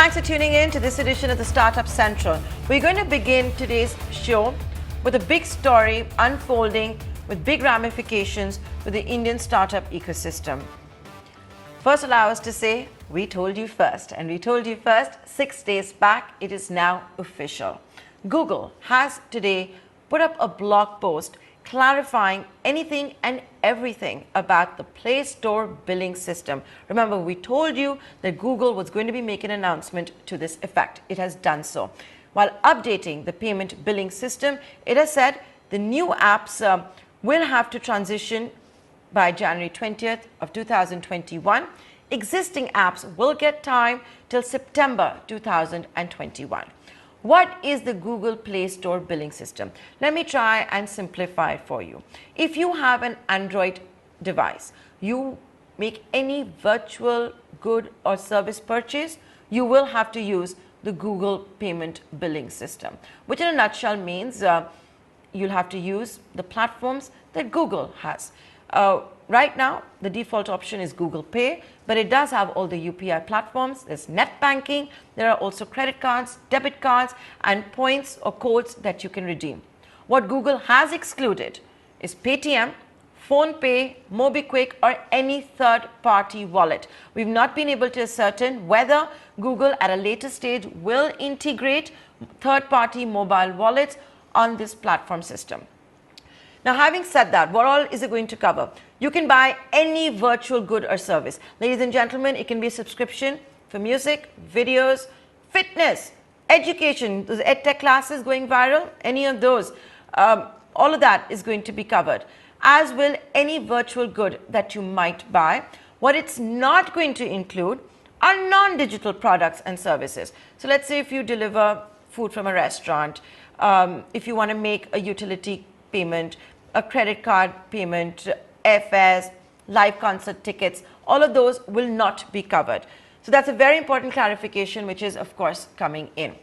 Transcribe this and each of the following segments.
Thanks for tuning in to this edition of the Startup Central. We're going to begin today's show with a big story unfolding with big ramifications for the Indian startup ecosystem. First, allow us to say, we told you first. And we told you first 6 days back. It is now official. Google has today put up a blog post clarifying anything and everything about the Play Store billing system. Remember, we told you that Google was going to be making an announcement to this effect. It has done so. While updating the payment billing system, it has said the new apps will have to transition by January 20th of 2021. Existing apps will get time till September 2021. What is the Google Play Store billing system? Let me try and simplify it for you. If you have an Android device, you make any virtual good or service purchase, you will have to use the Google payment billing system, which in a nutshell means you'll have to use the platforms that Google has. Right now, the default option is Google Pay, but it does have all the UPI platforms. There's net banking. There are also credit cards, debit cards, and points or codes that you can redeem. What Google has excluded is Paytm, PhonePe, MobiKwik, or any third-party wallet. We've not been able to ascertain whether Google at a later stage will integrate third-party mobile wallets on this platform system. Now, having said that, what all is it going to cover? You can buy any virtual good or service. Ladies and gentlemen, it can be a subscription for music, videos, fitness, education, those edtech classes going viral, any of those. All of that is going to be covered, as will any virtual good that you might buy. What it's not going to include are non-digital products and services. So let's say if you deliver food from a restaurant, if you want to make a utility payment, a credit card payment, FS, live concert tickets, all of those will not be covered. So that's a very important clarification, which is, of course, coming in.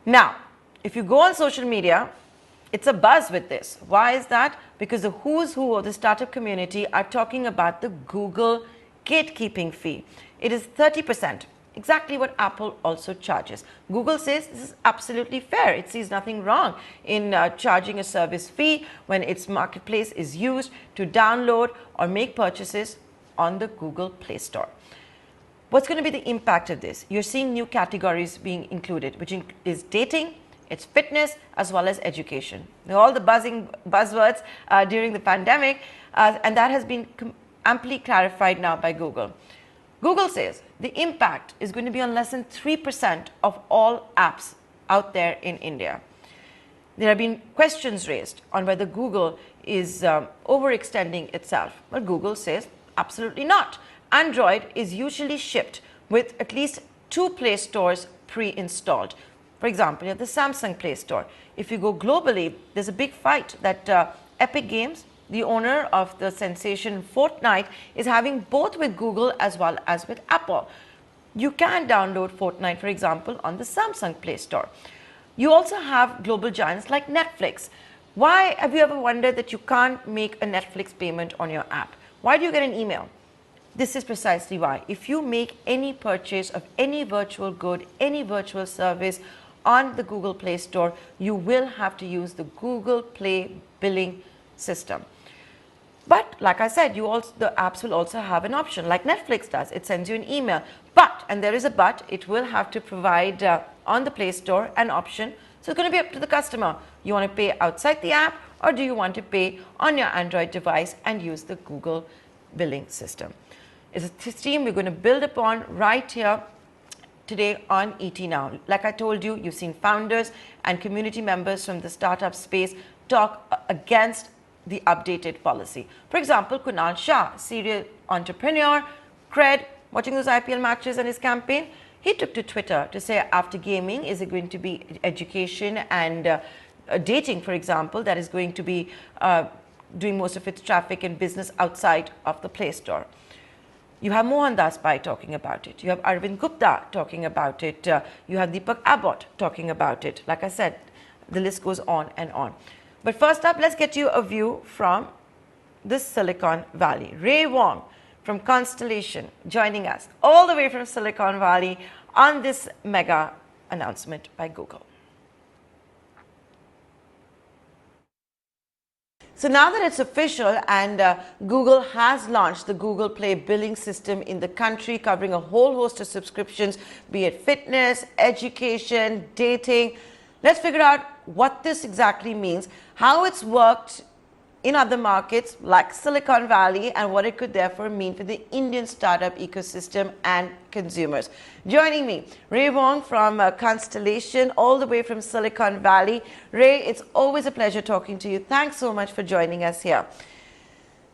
Now, if you go on social media, it's a buzz with this. Why is that? Because the who's who of the startup community are talking about the Google gatekeeping fee. It is 30%. Exactly what Apple also charges. Google says this is absolutely fair. It sees nothing wrong in charging a service fee when its marketplace is used to download or make purchases on the Google Play Store. What's going to be the impact of this? You're seeing new categories being included, which is dating, it's fitness, as well as education. All the buzzwords during the pandemic, and that has been amply clarified now by Google. Google says the impact is going to be on less than 3% of all apps out there in India. There have been questions raised on whether Google is overextending itself. But Google says absolutely not. Android is usually shipped with at least 2 Play Stores pre-installed. For example, you have the Samsung Play Store. If you go globally, there's a big fight that Epic Games, the owner of the sensation Fortnight, is having both with Google as well as with Apple. You can download Fortnight, for example, on the Samsung Play Store. You also have global giants like Netflix. Why have you ever wondered that you can't make a Netflix payment on your app? Why do you get an email? This is precisely why. If you make any purchase of any virtual good, any virtual service on the Google Play Store, you will have to use the Google Play billing system. But like I said, the apps will also have an option like Netflix does. It sends you an email. But, and there is a but, it will have to provide on the Play Store an option. So it's going to be up to the customer. You want to pay outside the app, or do you want to pay on your Android device and use the Google billing system? It's a theme we're going to build upon right here today on ET Now. Like I told you, you've seen founders and community members from the startup space talk against the updated policy. For example, Kunal Shah, serial entrepreneur, cred, watching those IPL matches and his campaign, he took to Twitter to say after gaming, is it going to be education and dating, for example, that is going to be doing most of its traffic and business outside of the Play Store. You have Mohandas Pai talking about it. You have Arvind Gupta talking about it. You have Deepak Abbott talking about it. Like I said, the list goes on and on. But first up, let's get you a view from the Silicon Valley. Ray Wong from Constellation joining us all the way from Silicon Valley on this mega announcement by Google. So now that it's official and Google has launched the Google Play billing system in the country, covering a whole host of subscriptions, be it fitness, education, dating, let's figure out what this exactly means, how it's worked in other markets like Silicon Valley, and what it could therefore mean for the Indian startup ecosystem and consumers. Joining me, Ray Wong from Constellation, all the way from Silicon Valley. Ray, it's always a pleasure talking to you. Thanks so much for joining us here.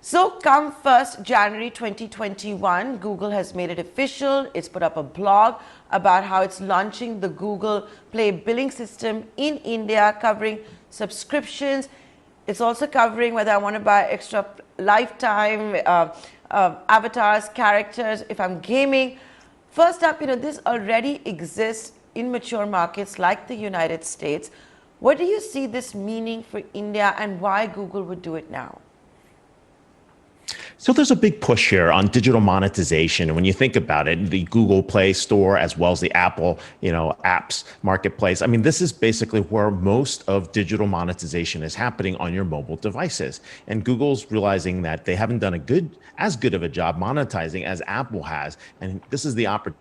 So come 1st January 2021, Google has made it official. It's put up a blog about how it's launching the Google Play billing system in India, covering subscriptions. It's also covering whether I want to buy extra lifetime avatars, characters, if I'm gaming. First up, this already exists in mature markets like the United States. What do you see this meaning for India and why Google would do it now? So there's a big push here on digital monetization. And when you think about it, the Google Play Store, as well as the Apple, apps marketplace, I mean, this is basically where most of digital monetization is happening on your mobile devices. And Google's realizing that they haven't done as good of a job monetizing as Apple has. And this is the opportunity,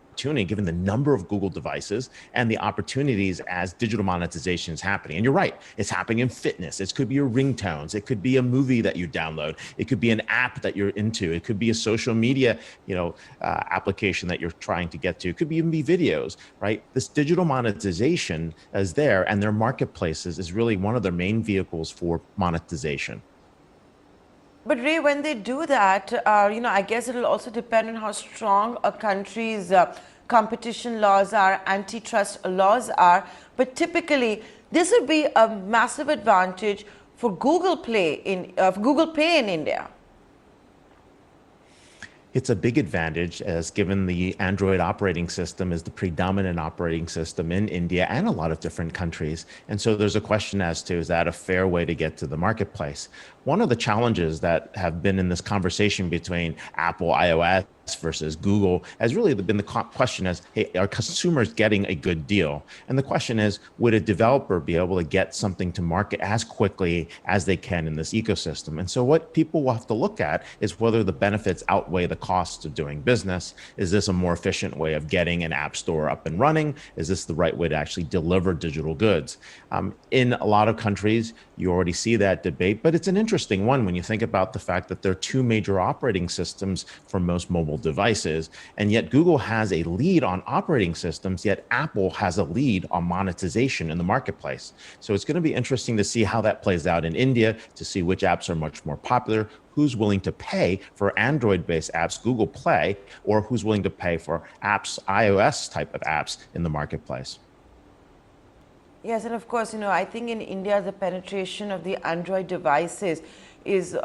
given the number of Google devices and the opportunities as digital monetization is happening. And you're right, it's happening in fitness. It could be your ringtones. It could be a movie that you download. It could be an app that you're into. It could be a social media, application that you're trying to get to. It could even be videos, right? This digital monetization is there, and their marketplaces is really one of their main vehicles for monetization. But Ray, when they do that, I guess it'll also depend on how strong a country's competition laws are, antitrust laws are. But typically, this would be a massive advantage for Google Pay in India. It's a big advantage, as given the Android operating system is the predominant operating system in India and a lot of different countries. And so there's a question as to, is that a fair way to get to the marketplace? One of the challenges that have been in this conversation between Apple, iOS versus Google has really been the question as, hey, are consumers getting a good deal? And the question is, would a developer be able to get something to market as quickly as they can in this ecosystem? And so what people will have to look at is whether the benefits outweigh the costs of doing business. Is this a more efficient way of getting an app store up and running? Is this the right way to actually deliver digital goods? In a lot of countries, you already see that debate, but it's an interesting one when you think about the fact that there are two major operating systems for most mobile devices, and yet Google has a lead on operating systems, yet Apple has a lead on monetization in the marketplace. So it's going to be interesting to see how that plays out in India, to see which apps are much more popular, who's willing to pay for Android-based apps, Google Play, or who's willing to pay for apps, iOS type of apps in the marketplace. Yes, and of course, I think in India, the penetration of the Android devices is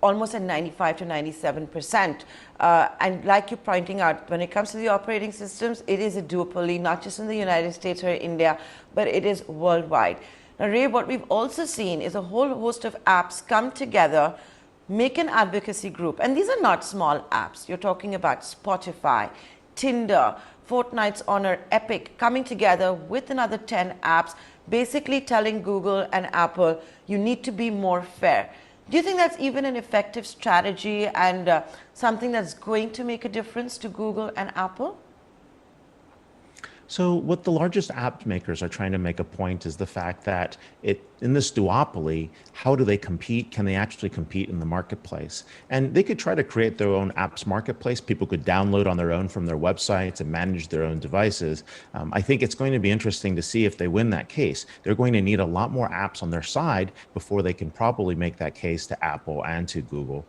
almost at 95 to 97%. And like you're pointing out, when it comes to the operating systems, it is a duopoly, not just in the United States or India, but it is worldwide. Now, Ray, what we've also seen is a whole host of apps come together, make an advocacy group. And these are not small apps. You're talking about Spotify, Tinder, Fortnight's Honor, Epic, coming together with another 10 apps, basically telling Google and Apple, you need to be more fair. Do you think that's even an effective strategy and something that's going to make a difference to Google and Apple? So what the largest app makers are trying to make a point is the fact that in this duopoly, how do they compete? Can they actually compete in the marketplace? And they could try to create their own apps marketplace. People could download on their own from their websites and manage their own devices. I think it's going to be interesting to see if they win that case. They're going to need a lot more apps on their side before they can probably make that case to Apple and to Google.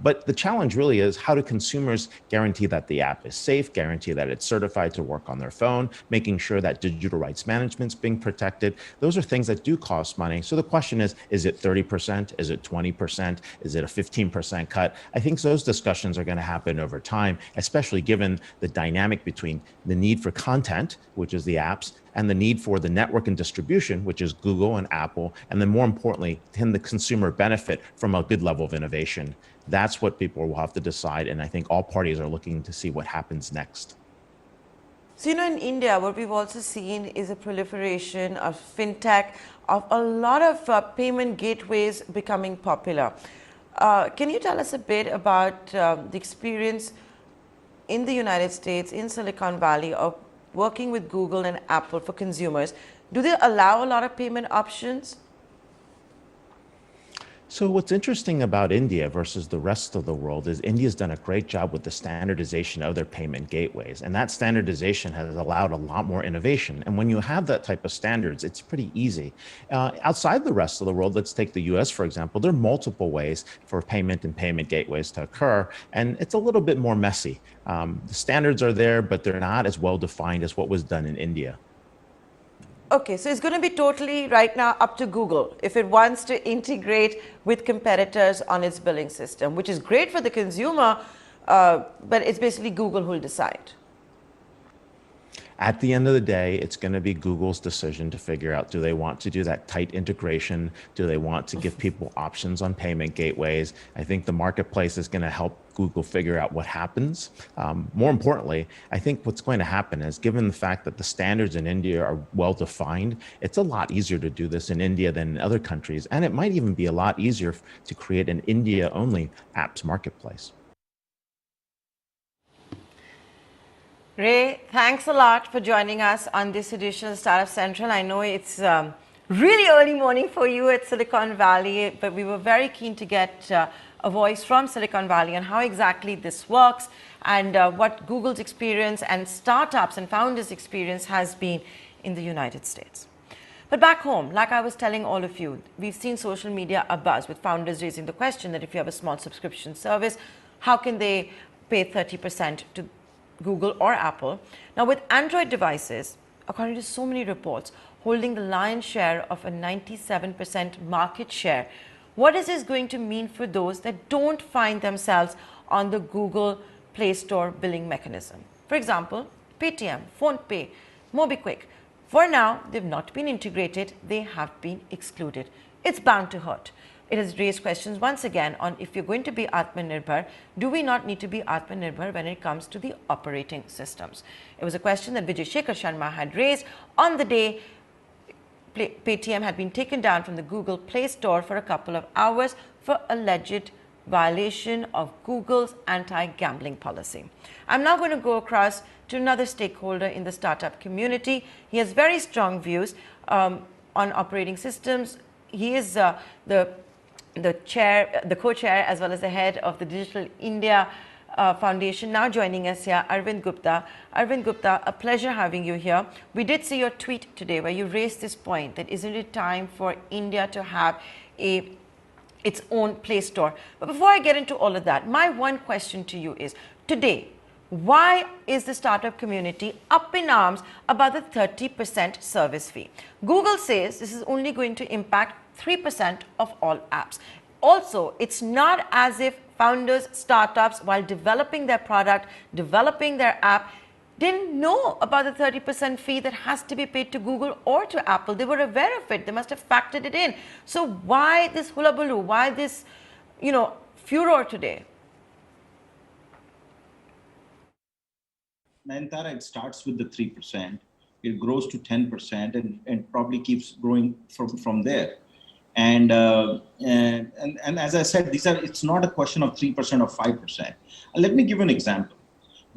But the challenge really is, how do consumers guarantee that the app is safe, guarantee that it's certified to work on their phone, making sure that digital rights management's being protected? Those are things that do cost money. So the question is it 30%? Is it 20%? Is it a 15% cut? I think those discussions are going to happen over time, especially given the dynamic between the need for content, which is the apps, and the need for the network and distribution, which is Google and Apple, and then more importantly, can the consumer benefit from a good level of innovation? That's what people will have to decide, and I think all parties are looking to see what happens next. So, in India, what we've also seen is a proliferation of fintech, of a lot of payment gateways becoming popular. Can you tell us a bit about the experience in the United States, in Silicon Valley, of working with Google and Apple for consumers? Do they allow a lot of payment options? So what's interesting about India versus the rest of the world is India's done a great job with the standardization of their payment gateways. And that standardization has allowed a lot more innovation. And when you have that type of standards, it's pretty easy. Outside the rest of the world, let's take the US, for example, there are multiple ways for payment and payment gateways to occur. And it's a little bit more messy. The standards are there, but they're not as well defined as what was done in India. Okay, so it's going to be totally right now up to Google if it wants to integrate with competitors on its billing system, which is great for the consumer, but it's basically Google who will decide. At the end of the day, it's going to be Google's decision to figure out, do they want to do that tight integration? Do they want to give people options on payment gateways? I think the marketplace is going to help Google figure out what happens. More importantly, I think what's going to happen is, given the fact that the standards in India are well defined, it's a lot easier to do this in India than in other countries. And it might even be a lot easier to create an India-only apps marketplace. Ray, thanks a lot for joining us on this edition of Startup Central. I know it's really early morning for you at Silicon Valley, but we were very keen to get a voice from Silicon Valley on how exactly this works and what Google's experience and startups and founders' experience has been in the United States. But back home, like I was telling all of you, we've seen social media abuzz with founders raising the question that if you have a small subscription service, how can they pay 30% to Google or Apple? Now, with Android devices, according to so many reports, holding the lion's share of a 97% market share, what is this going to mean for those that don't find themselves on the Google Play Store billing mechanism? For example, Paytm, PhonePe, MobiKwik. For now, they've not been integrated, they have been excluded. It's bound to hurt. It has raised questions once again on, if you're going to be Atmanirbhar, do we not need to be Atmanirbhar when it comes to the operating systems? It was a question that Vijay Shekhar Sharma had raised on the day Paytm had been taken down from the Google Play Store for a couple of hours for alleged violation of Google's anti-gambling policy. I'm now going to go across to another stakeholder in the startup community. He has very strong views on operating systems. He is the co-chair as well as the head of the Digital India Foundation. Now joining us here, Arvind Gupta. Arvind Gupta, a pleasure having you here. We did see your tweet today where you raised this point that isn't it time for India to have its own Play Store? But before I get into all of that, my one question to you is, today, why is the startup community up in arms about the 30% service fee? Google says this is only going to impact 3% of all apps. Also, it's not as if founders, startups, while developing their product, developing their app, didn't know about the 30% fee that has to be paid to Google or to Apple. They were aware of it. They must have factored it in. So why this hullabaloo? Why this, furor today? Nayantara, it starts with the 3%. It grows to 10% and probably keeps growing from there. And as I said, it's not a question of 3% or 5%. Let me give you an example.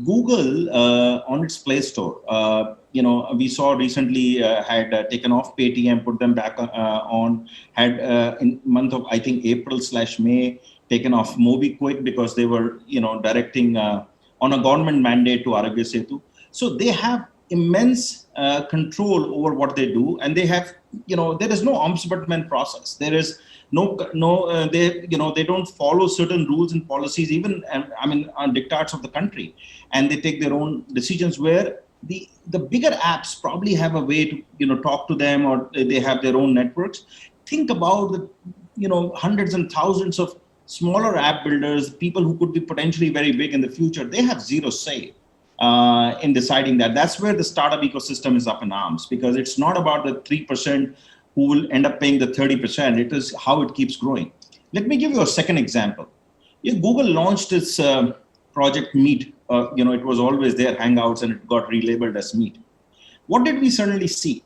Google on its Play Store, we saw recently had taken off Paytm, put them back on, had in month of, I think, April/May, taken off MobiKwik because they were, directing on a government mandate to Arogya Setu. So they have immense control over what they do, and they have, there is no ombudsman process. There is they don't follow certain rules and policies, even on diktats of the country, and they take their own decisions. Where the bigger apps probably have a way to talk to them, or they have their own networks. Think about the hundreds and thousands of smaller app builders, people who could be potentially very big in the future. They have zero say in deciding that. That's where the startup ecosystem is up in arms, because it's not about the 3% who will end up paying the 30%. It is how it keeps growing. Let me give you a second example. Google launched its Project Meet it was always there, Hangouts, and it got relabeled as Meet. What did we suddenly see?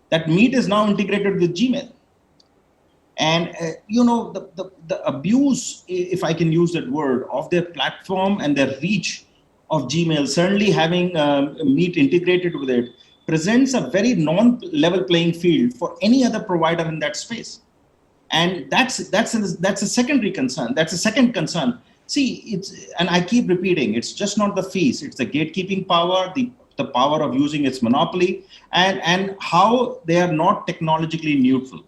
That Meet is now integrated with Gmail. And, the abuse, if I can use that word, of their platform and their reach of Gmail, certainly having Meet integrated with it, presents a very non-level playing field for any other provider in that space. And that's a secondary concern. That's a second concern. See, and I keep repeating, it's just not the fees, it's the gatekeeping power, the power of using its monopoly, and how they are not technologically neutral.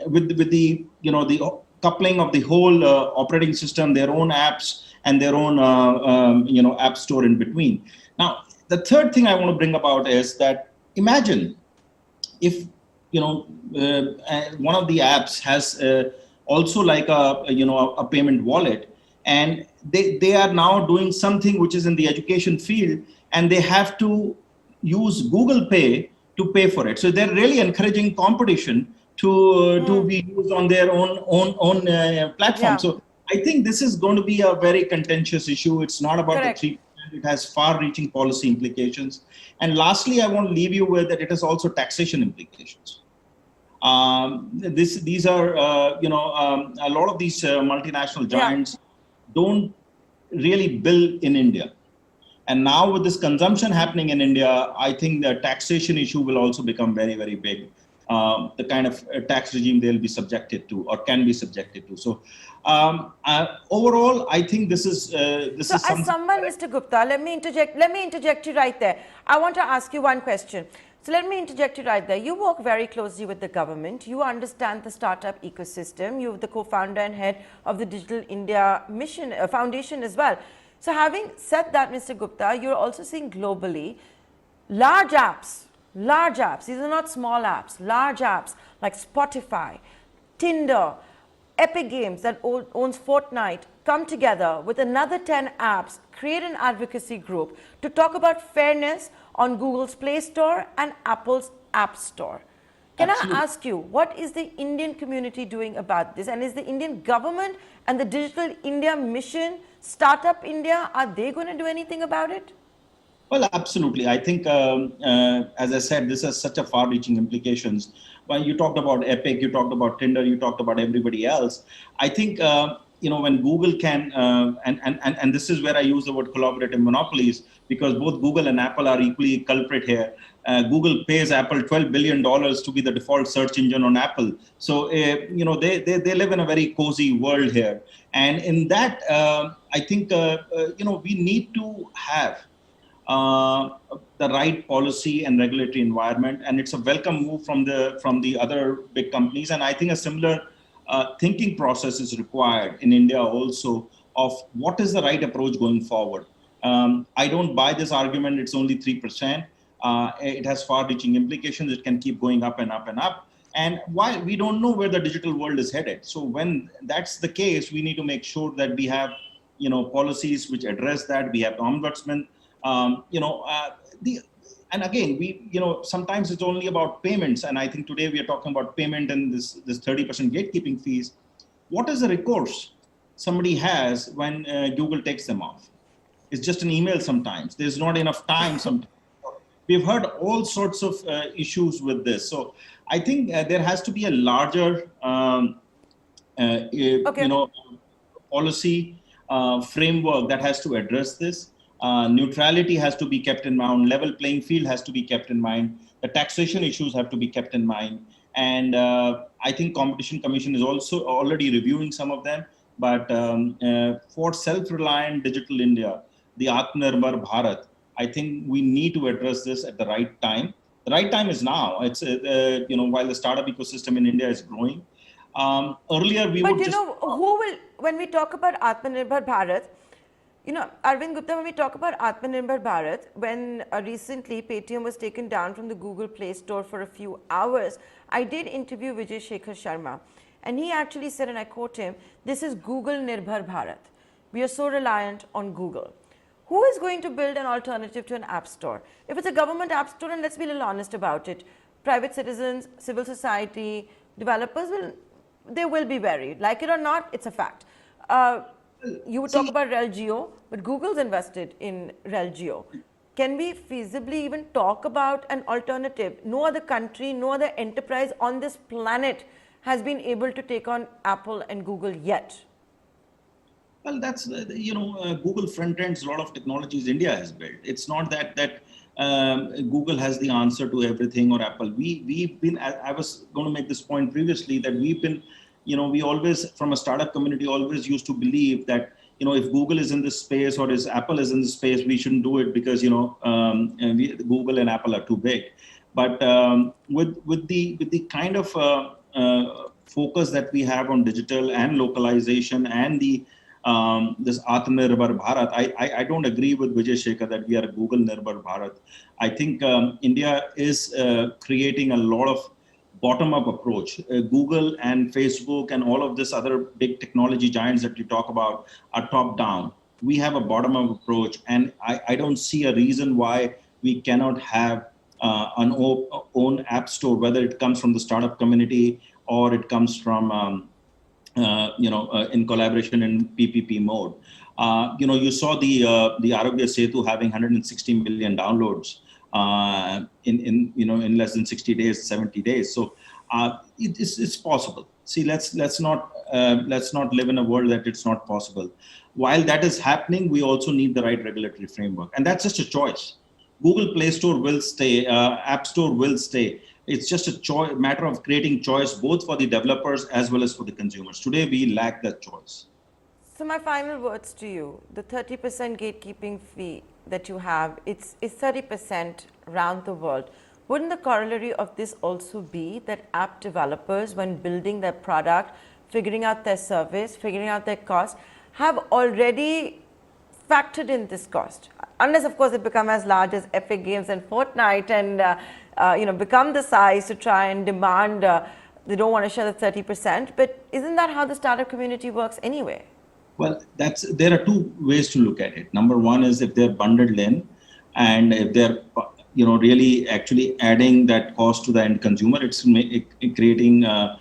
With the the coupling of the whole operating system, their own apps, and their own app store in between. Now, the third thing I want to bring about is that imagine if one of the apps has also like a payment wallet, and they are now doing something which is in the education field, and they have to use Google Pay to pay for it. So they're really encouraging competition to be used on their own platform. Yeah. So I think this is going to be a very contentious issue. It's not about Correct. the 3%. It has far-reaching policy implications. And lastly, I want to leave you with that it has also taxation implications. These are, a lot of these multinational giants don't really bill in India. And now with this consumption happening in India, I think the taxation issue will also become very, very big. The kind of tax regime they'll be subjected to or can be subjected to. So overall, I think this is So as someone, Mr. Gupta, let me interject you right there. I want to ask you one question. So let me interject you right there. You work very closely with the government. You understand the startup ecosystem. You're the co-founder and head of the Digital India Mission Foundation as well. So having said that, Mr. Gupta, you're also seeing globally large apps, these are not small apps, large apps like Spotify, Tinder, Epic Games that owns Fortnight, come together with another 10 apps, create an advocacy group to talk about fairness on Google's Play Store and Apple's App Store. Can Absolutely. I ask you, what is the Indian community doing about this? And is the Indian government and the Digital India Mission, Startup India, are they going to do anything about it? Well, absolutely. I think, as I said, this has such a far-reaching implications. When you talked about Epic, you talked about Tinder, you talked about everybody else. I think, when Google can, and this is where I use the word collaborative monopolies, because both Google and Apple are equally culprit here. Google pays Apple $12 billion to be the default search engine on Apple. So, they live in a very cozy world here. And in that, I think, we need to have the right policy and regulatory environment, and it's a welcome move from the other big companies. And I think a similar thinking process is required in India also of what is the right approach going forward. I don't buy this argument. It's only 3%. It has far-reaching implications. It can keep going up and up and up. And why we don't know where the digital world is headed. So when that's the case, we need to make sure that we have policies which address that. We have the ombudsman. And again, sometimes it's only about payments. And I think today we are talking about payment and this 30% gatekeeping fees. What is the recourse somebody has when Google takes them off? It's just an email sometimes. There's not enough time sometimes. We've heard all sorts of issues with this. So I think there has to be a larger, policy framework that has to address this. Neutrality has to be kept in mind. Level playing field has to be kept in mind. The taxation issues have to be kept in mind. And I think Competition Commission is also already reviewing some of them. But for self-reliant digital India, the Atmanirbhar Bharat, I think we need to address this at the right time. The right time is now. It's while the startup ecosystem in India is growing. Earlier we would when we talk about Atmanirbhar Bharat, Arvind Gupta, when we talk about Atmanirbhar Bharat, when recently Paytm was taken down from the Google Play Store for a few hours, I did interview Vijay Shekhar Sharma, and he actually said, and I quote him, "This is Google Nirbhar Bharat. We are so reliant on Google." Who is going to build an alternative to an app store? If it's a government app store, and let's be a little honest about it, private citizens, civil society, developers will be wary. Like it or not, it's a fact. you would talk about RelGeo, but Google's invested in RelGeo. Can we feasibly even talk about an alternative? No other country, no other enterprise on this planet has been able to take on Apple and Google yet. Well, that's Google front ends a lot of technologies India has built. It's not that Google has the answer to everything or Apple. We've been. I was going to make this point previously that we've been. We always, from a startup community, always used to believe that if Google is in this space or is Apple is in this space, we shouldn't do it because Google and Apple are too big. But with the kind of focus that we have on digital and localization and the this Atmanirbhar Bharat, I don't agree with Vijay Shekhar that we are a Google Nirbhar Bharat. I think India is creating a lot of bottom-up approach. Google and Facebook and all of this other big technology giants that you talk about are top-down. We have a bottom-up approach, and I don't see a reason why we cannot have an own app store, whether it comes from the startup community or it comes from in collaboration in PPP mode. You saw the Arogya Setu having 160 million downloads in less than 60 days, 70 days. So it's possible. See, let's not live in a world that it's not possible. While that is happening, we also need the right regulatory framework, and that's just a choice. Google Play Store will stay, App Store will stay. It's just a matter of creating choice both for the developers as well as for the consumers. Today, we lack that choice. So my final words to you, the 30% gatekeeping fee that you have, it's 30% around the world. Wouldn't the corollary of this also be that app developers, when building their product, figuring out their service, figuring out their cost, have already factored in this cost? Unless, of course, it become as large as Epic Games and Fortnite and become the size to try and demand, they don't want to share the 30%. But isn't that how the startup community works anyway? Well, there are two ways to look at it. Number one is if they're bundled in, and if they're really actually adding that cost to the end consumer, it's creating a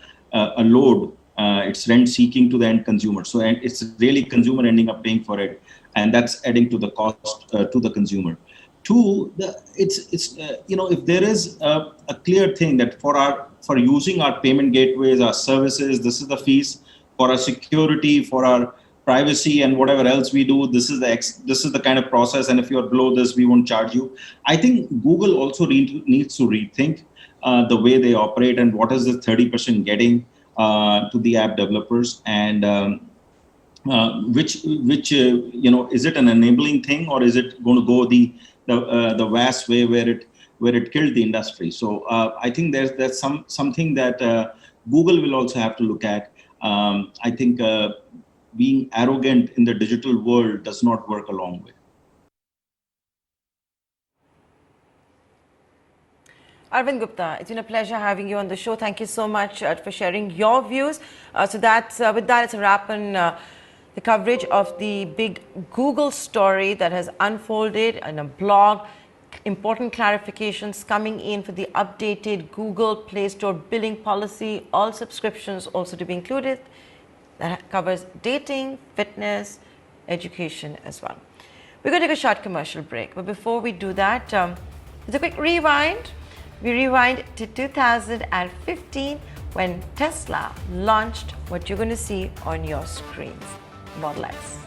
load. It's rent seeking to the end consumer. So it's really consumer ending up paying for it, and that's adding to the cost to the consumer. Two, if there is a clear thing that for using our payment gateways, our services, this is the fees. For our security, for our privacy and whatever else we do, this is the kind of process, and if you're below this, we won't charge you. I think Google also needs to rethink the way they operate and what is the 30% getting to the app developers, and which is it an enabling thing, or is it going to go the vast way where it killed the industry? So I think there's something that Google will also have to look at. I think being arrogant in the digital world does not work a long way. Arvind Gupta, it's been a pleasure having you on the show. Thank you so much for sharing your views. With that, it's a wrap on the coverage of the big Google story that has unfolded in a blog. Important clarifications coming in for the updated Google Play Store billing policy. All subscriptions also to be included. That covers dating, fitness, education as well. We're going to take a short commercial break. But before we do that, it's a quick rewind. We rewind to 2015 when Tesla launched what you're going to see on your screens, Model X.